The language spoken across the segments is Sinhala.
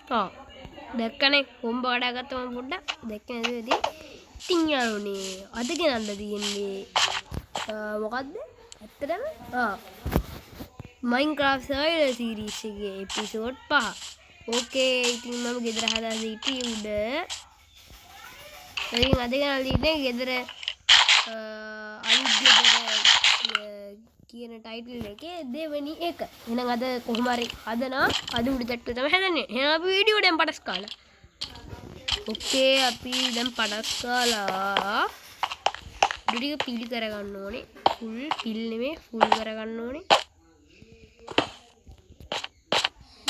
ආ දැක්කනේ හොම්බ කඩාගත්තම පොඩ්ඩක් දැක්කේ නේද ඉතින් යාළුවනේ අද ගෙනල්ලා තියෙන්නේ මොකද්ද ඇත්තටම Minecraft Survival Series එකේ එපිසෝඩ් 5 ඕකේ ඉතින් මම ගෙදර හදලා සිටියේ උඩ ඉතින් අද ගෙනල්ලා තියෙන්නේ ගෙදර අනිත් ගෙදර කියන ටයිටල් එකේ දෙවෙනි එක. එහෙනම් අද කොහොම හරි හදනවා. අද උඩ තට්ටුව තමයි හදන්නේ. එහෙනම් අපි වීඩියෝ දැන් පටස් කාලා. ඕකේ අපි දැන් පටස් කාලා. වීඩියෝ පිල් කරගන්න ඕනේ. ෆුල් පිල් නෙමෙයි ෆුල් කරගන්න ඕනේ.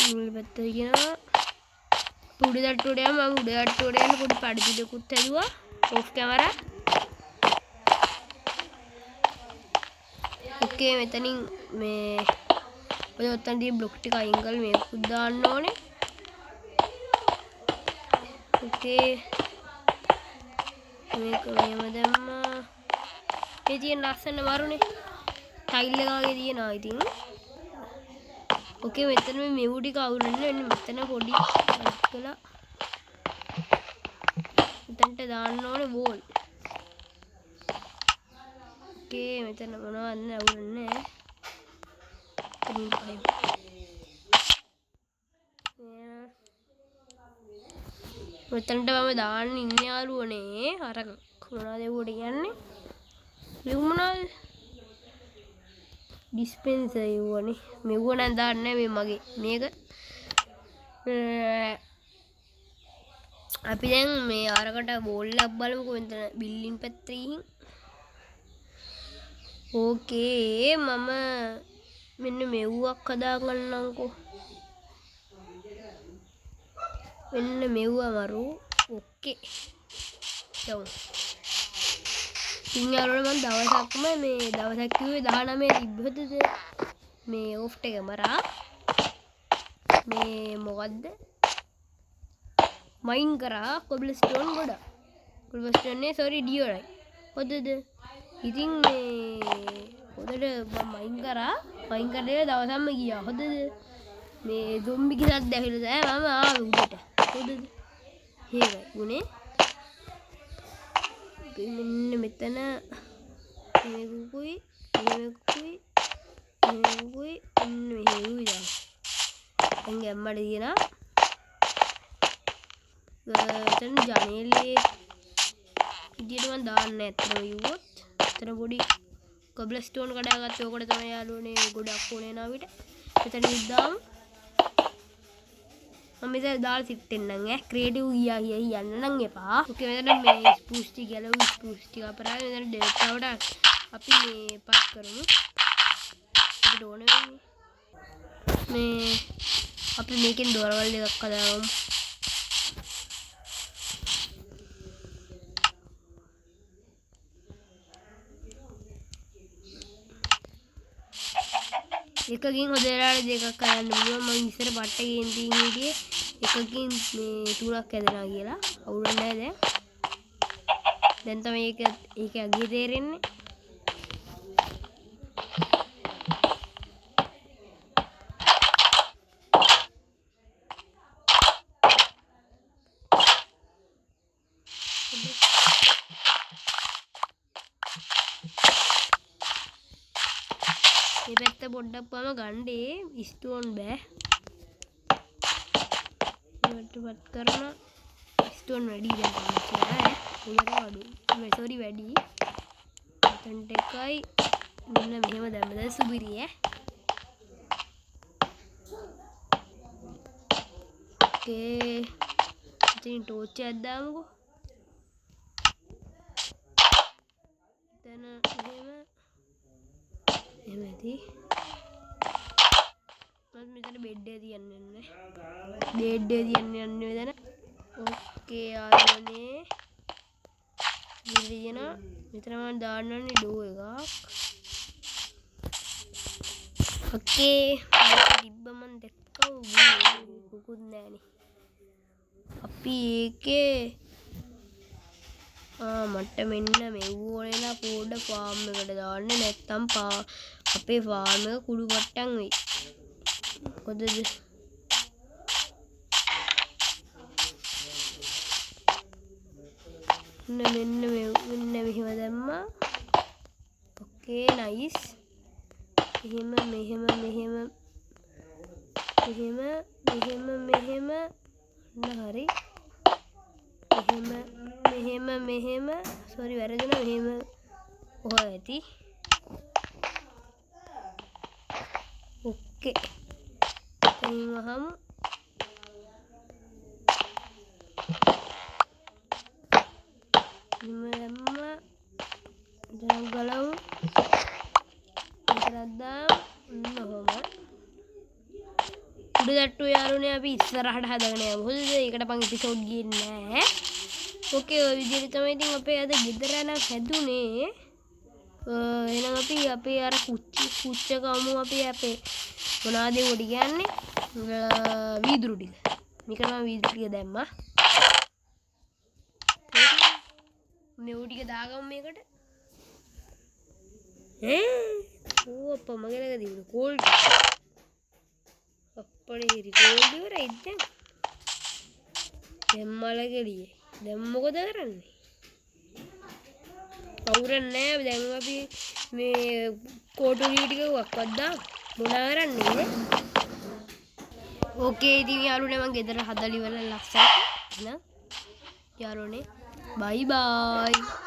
මුල් පැත්ත කියනවා. උඩ තට්ටුවට යම මම උඩ තට්ටුවට යන පොඩි පඩිදුලකුත් හැදුවා. Of camera. ඕකේ මෙතනින් මේ ඔය ඔතනදී බ්ලොක් ටික අයින් කරලා මේක දාන්න ඕනේ. ඕකේ මේක මෙහෙම දැම්මා. මේ තියෙන ලස්සන වරුනේ ටයිල් එක වගේ තියෙනවා ඉතින්. ඕකේ මෙතන මේ මෙව් ටික අවුලන්න වෙන්නේ මෙතන පොඩි කළා. මෙතනට දාන්න ඕනේ වෝල්. ඕකේ මෙතන මොනවද අවුලන්නේ නැහැ. මෙතනට මම දාන්න ඉන්නේ යාළුවනේ අර මොනවද ඒකට කියන්නේ මෙවුනාල් ඩිස්පෙන්සර් යවනේ මෙවුව නම් දාන්නේ මේ මගේ මේක අපි දැන් මේ අරකට බෝල් එකක් බලමුකෝ මෙතන බිල්ඩින් පැත්තේ ඕකේ මම මෙන්න මෙව්වක් හදාගන්නම්කෝ මෙන්න මෙව්ව මරු ඕකේ යමු ඉතින් යාළුවනේ මම දවසක්ම මේ දවසක් කිව්වේ 19 තිබ්බහද මේ ඔෆ්ට් එක මරා මේ මොකද්ද මයින් කරා කොබ්ලස්ටෝන් ගොඩ කොබ්ලස්ටෝන් නේ සෝරි ඩියෝරයි හොදද ඉතින් මේ හොදට මම මයින් කරේ දවසක්ම ගියා හොදද මේ zombie කිසක් දැකලා තමයි මම ආවේ උඩට හොදද හේවයි උනේ මෙන්න මෙතන මේකුයි මේකුයි මේකුයි මෙහෙවි දාන්න දැන් ගැම්මඩ දිනා එතන ජනේලේ විදියට මම දාන්න ඇත්තම යුවොත් එතන පොඩි කොබ්ලස්ටෝන් කඩාගත්ත ඕකට තමයි යාළුවනේ ගොඩක් ඕනේ නා විට එතන ඉද්දාම මම ඉතින් දාලා සිටෙන්නම් ඈ ක්‍රියේටිව් ගියා යන්න නම් එපා. ඕකේ මෙතන මේ ස්පූස් ටික ගැලවු ස්පූස් ටික අපරාද මෙතන ඩේටාවට අපි මේ පත් කරමු. අපිට ඕන වෙන්නේ මේ අපි මේකෙන් දොරවල් දෙකක් හදාගමු. එකකින් හොදලාට දෙකක් කරන්න පුළුවන් මම ඉස්සර පට්ටකින් තින් හිටියේ එකකින් මේ තුනක් හැදෙනවා කියලා අවුලක් නැහැ දැන් තමයි ඒක අගිය තේරෙන්නේ මේ පැත්ත පොඩ්ඩක් පම ගණ්ඩේ ස්ටෝන් බෑ ඒවටපත් කරන ස්ටෝන් වැඩි දැන් තමයි උලට අඩු සෝරි වැඩි මෙතනට එකයි මෙන්න මෙහෙම දැම්මද සුබිරිය ඕකේ ඉතින් ටෝච් එකක් දාමුකෝ එතන එහෙම ඇති මම මෙතන බෙඩ් එක තියන්න යන්නේ බෙඩ් එක තියන්න යන්නේ මෙතන ඕකේ යාළුවනේ ඉතින් මෙතන මම දාන්න ඕනේ ඩෝ එකක් ඕකේ තිබ්බ මම දැක්කව මොකුත් නැහනේ අපි ඒකේ මට මෙන්න මෙව් වලලා පොඩ ෆාම් එකට දාන්න නැත්තම් අපේ ෆාම් එක කුඩු පට්ටම් වෙයි. මොකදද? මෙන්න මෙහෙම දැම්මා. ඕකේ නයිස්. මෙහෙම හරි. මෙහෙම සෝරි වැරදුනා. මෙහෙම කොහොම ඇති. ඕකේ. එතනින් වහමු. දැම්මා. දැන් ගලවමු. ඉතරක් දාමු. ඔහොම. උඩ තට්ටුව යාළුවනේ අපි ඉස්සරහට හදාගෙන යමු. හොඳද? ඒකට මම එපිසෝඩ් ගියේ නැහැ. ඕකේ ඔය විදිහට තමයි ඉතින් අපේ අද ගෙදර නම් හැදුනේ. එහෙනම් අපි අපේ අර කුච්ච කමු අපි අපේ මොනවද ඒකට කියන්නේ? වීදුරු ටික. මේකට මම වීදුරු ටික දැම්මා. මේ ටික දාගමු මේකට. අප්පා මගේ ළඟ තිබුණ කෝල්ඩ් අප්පඩේ කෝල්ඩ් ඉවරයි දැන්. දැම්මල ගෙඩියේ. දැන් මොකද කරන්නේ? කවුරුන්නේ නැහැ. දැන් අපි මේ කෝටුලි ටික වක්වත් දාමු. මොනා කරන්නේද? ඕකේ ඉතින් යාළුවනේ මම ගෙදර හදලා ඉවරලා ලස්සනට. එහෙනම් යාළුවනේ බයි බයි.